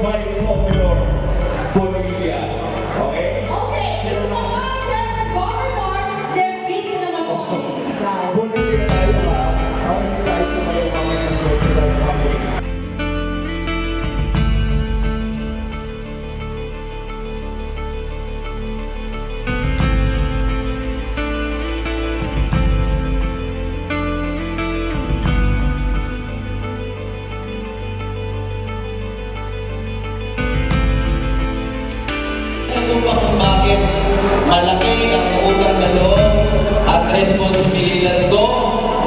Vice Governor Bonilla. Okay? Okay, so mga Chairman Governor, Levisa naman po ang isigaw. Bonilla tayo ha. Ako hindi tayo sumayaw mamaya ng Bonilla tayo kami. Kung bakit malaki ang utang na loob at responsibilidad ko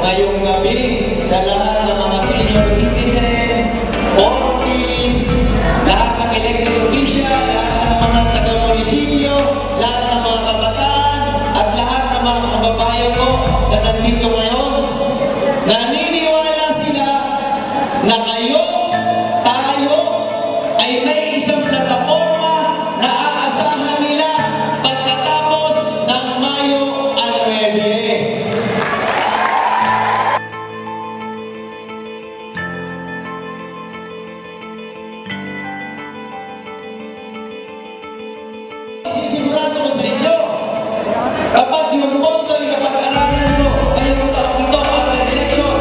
ngayong gabi sa lahat ng mga senior citizen, office, lahat ng elected official, lahat ng mga taga-munisipyo, lahat ng mga kabataan, at lahat ng mga kababayan ko na nandito ngayon. Naniniwala sila na kayo, tayo, ay may isang plataforma na aasahan nila pagkatapos ng Mayo 9. Sisigurado ko sa inyo, kapag yung boto ay napag-aralan mo, ngayong taong ito after election,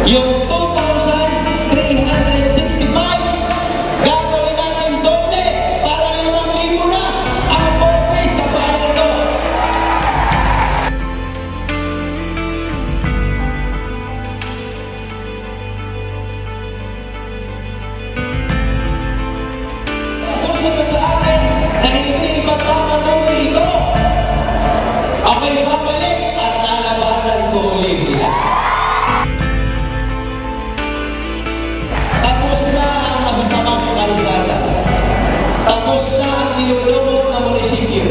yung 2,365, gagawin natin doble para 5,000 na ang bote sa bayan ito. Susunod sa akin na hindi magpapatuloy ito, ako'y babalik at lalabanan ko ulit sila. Tapos na ang masasamang kalsada. Tapos na ang nilulungkot na munisipyo.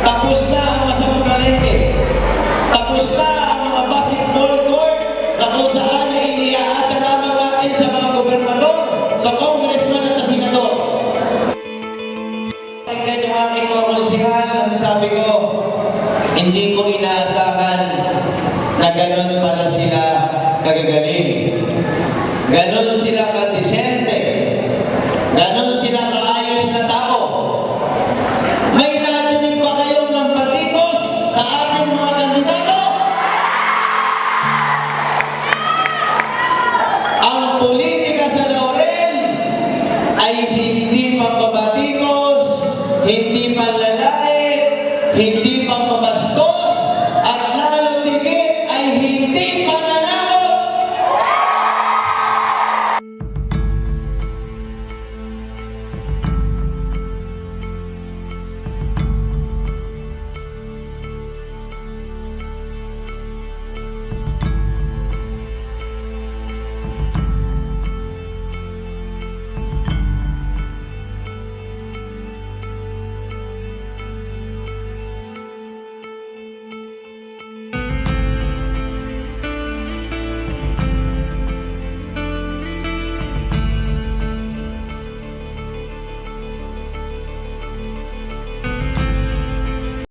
Tapos na ang masamang palengke. Tapos na ang mga basketball court na kung saan ay iniaasa lamang natin sa mga gobernador, sa congressman at sa senador. Pakinggan yung aking mga konsihal, ang sabi ko, hindi ko inaasahan na ganun pala sila kagagaling. Ganon sila kadesente. Ganon sila kaayos na tao. May nadinig ba kayong ng batikos sa ating mga kandidato? Ang politika sa Laurel ay hindi pambabatikos, hindi panlalait, hindi